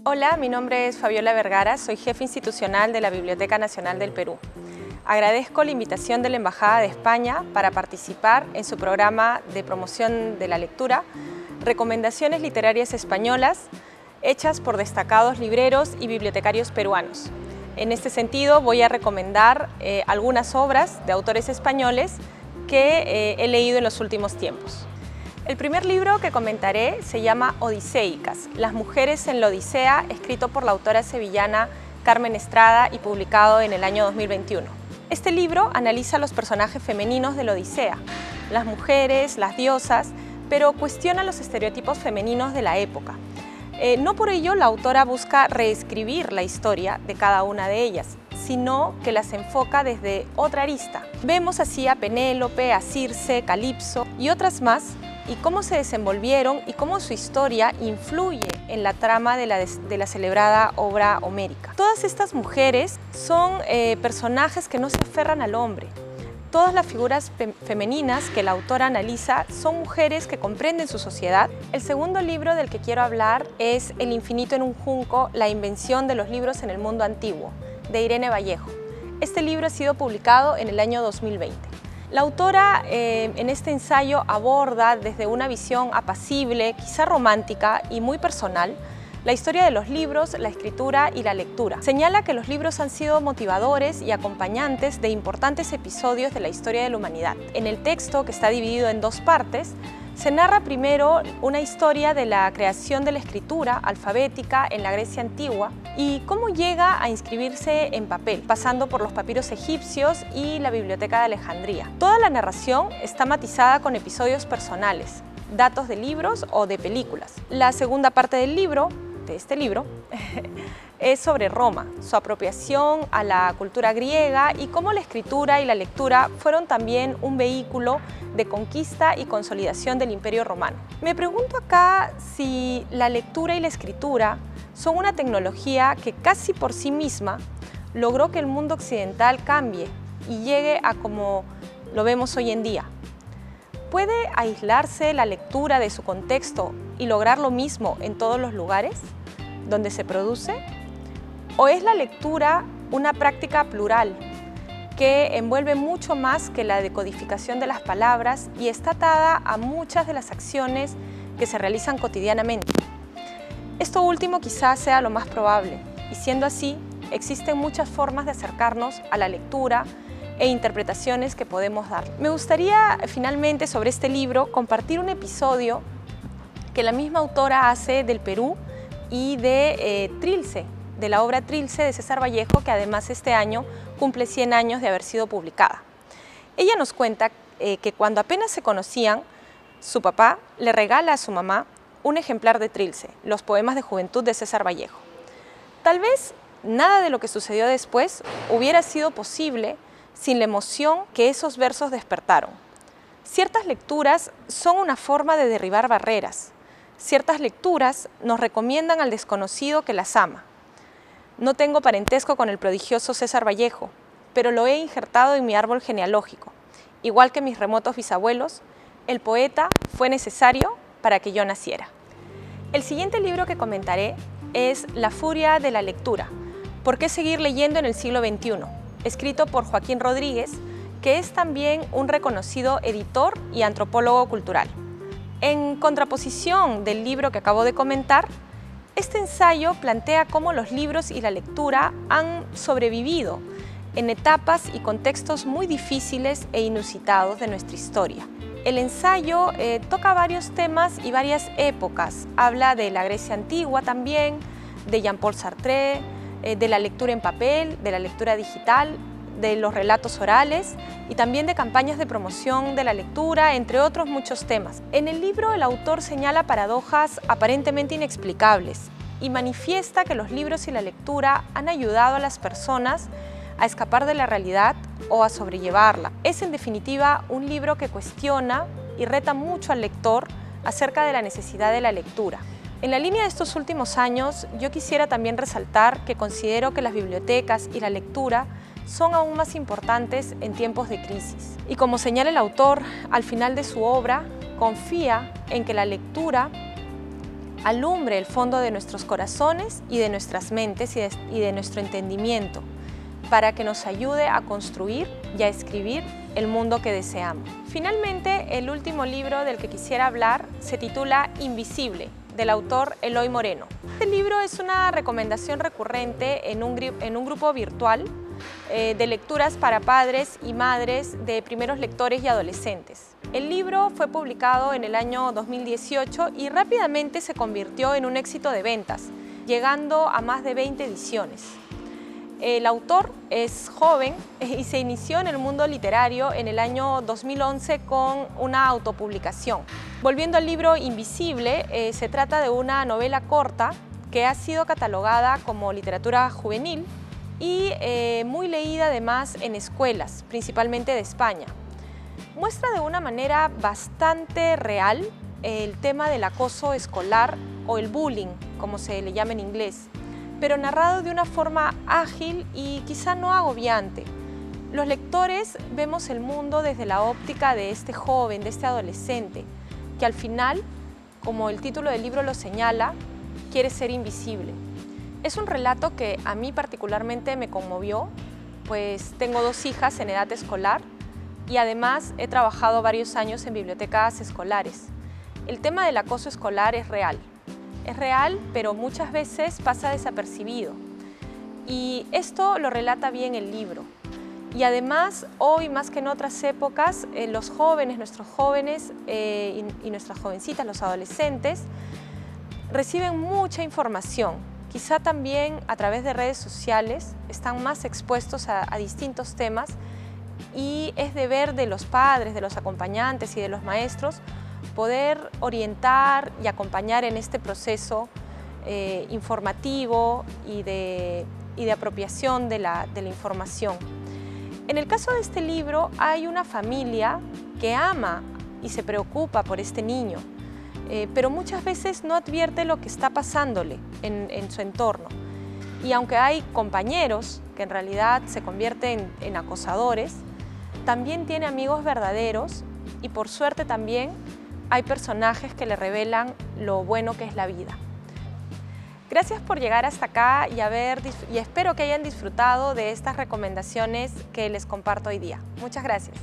Hola, mi nombre es Fabiola Vergara, soy jefe institucional de la Biblioteca Nacional del Perú. Agradezco la invitación de la Embajada de España para participar en su programa de promoción de la lectura, Recomendaciones Literarias Españolas, hechas por destacados libreros y bibliotecarios peruanos. En este sentido, voy a recomendar algunas obras de autores españoles que he leído en los últimos tiempos. El primer libro que comentaré se llama Odiseicas, las mujeres en la Odisea, escrito por la autora sevillana Carmen Estrada y publicado en el año 2021. Este libro analiza los personajes femeninos de la Odisea, las mujeres, las diosas, pero cuestiona los estereotipos femeninos de la época. No por ello la autora busca reescribir la historia de cada una de ellas, sino que las enfoca desde otra arista. Vemos así a Penélope, a Circe, Calipso y otras más, y cómo se desenvolvieron y cómo su historia influye en la trama de la celebrada obra homérica. Todas estas mujeres son personajes que no se aferran al hombre. Todas las figuras femeninas que la autora analiza son mujeres que comprenden su sociedad. El segundo libro del que quiero hablar es El infinito en un junco, la invención de los libros en el mundo antiguo, de Irene Vallejo. Este libro ha sido publicado en el año 2020. La autora en este ensayo aborda desde una visión apacible, quizá romántica y muy personal, la historia de los libros, la escritura y la lectura. Señala que los libros han sido motivadores y acompañantes de importantes episodios de la historia de la humanidad. En el texto, que está dividido en dos partes, se narra primero una historia de la creación de la escritura alfabética en la Grecia antigua y cómo llega a inscribirse en papel, pasando por los papiros egipcios y la Biblioteca de Alejandría. Toda la narración está matizada con episodios personales, datos de libros o de películas. La segunda parte del libro, de este libro, es sobre Roma, su apropiación a la cultura griega y cómo la escritura y la lectura fueron también un vehículo de conquista y consolidación del Imperio Romano. Me pregunto acá si la lectura y la escritura son una tecnología que casi por sí misma logró que el mundo occidental cambie y llegue a como lo vemos hoy en día. ¿Puede aislarse la lectura de su contexto y lograr lo mismo en todos los lugares donde se produce? ¿O es la lectura una práctica plural que envuelve mucho más que la decodificación de las palabras y está atada a muchas de las acciones que se realizan cotidianamente? Esto último quizás sea lo más probable, y siendo así, existen muchas formas de acercarnos a la lectura e interpretaciones que podemos dar. Me gustaría finalmente sobre este libro compartir un episodio que la misma autora hace del Perú y de Trilce, de la obra Trilce de César Vallejo, que además este año cumple 100 años de haber sido publicada. Ella nos cuenta que cuando apenas se conocían, su papá le regala a su mamá un ejemplar de Trilce, los poemas de juventud de César Vallejo. Tal vez nada de lo que sucedió después hubiera sido posible sin la emoción que esos versos despertaron. Ciertas lecturas son una forma de derribar barreras. Ciertas lecturas nos recomiendan al desconocido que las ama. No tengo parentesco con el prodigioso César Vallejo, pero lo he injertado en mi árbol genealógico. Igual que mis remotos bisabuelos, el poeta fue necesario para que yo naciera. El siguiente libro que comentaré es La furia de la lectura, ¿por qué seguir leyendo en el siglo XXI?, escrito por Joaquín Rodríguez, que es también un reconocido editor y antropólogo cultural. En contraposición del libro que acabo de comentar, este ensayo plantea cómo los libros y la lectura han sobrevivido en etapas y contextos muy difíciles e inusitados de nuestra historia. El ensayo toca varios temas y varias épocas. Habla de la Grecia antigua también, de Jean-Paul Sartre, de la lectura en papel, de la lectura digital, de los relatos orales y también de campañas de promoción de la lectura, entre otros muchos temas. En el libro el autor señala paradojas aparentemente inexplicables y manifiesta que los libros y la lectura han ayudado a las personas a escapar de la realidad o a sobrellevarla. Es en definitiva un libro que cuestiona y reta mucho al lector acerca de la necesidad de la lectura. En la línea de estos últimos años, yo quisiera también resaltar que considero que las bibliotecas y la lectura son aún más importantes en tiempos de crisis. Y como señala el autor, al final de su obra, confía en que la lectura alumbre el fondo de nuestros corazones y de nuestras mentes y de nuestro entendimiento, para que nos ayude a construir y a escribir el mundo que deseamos. Finalmente, el último libro del que quisiera hablar se titula Invisible, del autor Eloy Moreno. Este libro es una recomendación recurrente en un grupo virtual de lecturas para padres y madres de primeros lectores y adolescentes. El libro fue publicado en el año 2018 y rápidamente se convirtió en un éxito de ventas, llegando a más de 20 ediciones. El autor es joven y se inició en el mundo literario en el año 2011 con una autopublicación. Volviendo al libro Invisible, se trata de una novela corta que ha sido catalogada como literatura juvenil y muy leída además en escuelas, principalmente de España. Muestra de una manera bastante real el tema del acoso escolar o el bullying, como se le llama en inglés, pero narrado de una forma ágil y quizá no agobiante. Los lectores vemos el mundo desde la óptica de este joven, de este adolescente, que al final, como el título del libro lo señala, quiere ser invisible. Es un relato que a mí particularmente me conmovió, pues tengo 2 hijas en edad escolar y además he trabajado varios años en bibliotecas escolares. El tema del acoso escolar es real. Es real, pero muchas veces pasa desapercibido. Y esto lo relata bien el libro. Y además, hoy más que en otras épocas, los jóvenes, nuestros jóvenes y nuestras jovencitas, los adolescentes, reciben mucha información. Quizá también a través de redes sociales están más expuestos a distintos temas y es deber de los padres, de los acompañantes y de los maestros poder orientar y acompañar en este proceso informativo y de apropiación de la información. En el caso de este libro hay una familia que ama y se preocupa por este niño, pero muchas veces no advierte lo que está pasándole en su entorno. Y aunque hay compañeros que en realidad se convierten en acosadores, también tiene amigos verdaderos y por suerte también hay personajes que le revelan lo bueno que es la vida. Gracias por llegar hasta acá y espero que hayan disfrutado de estas recomendaciones que les comparto hoy día. Muchas gracias.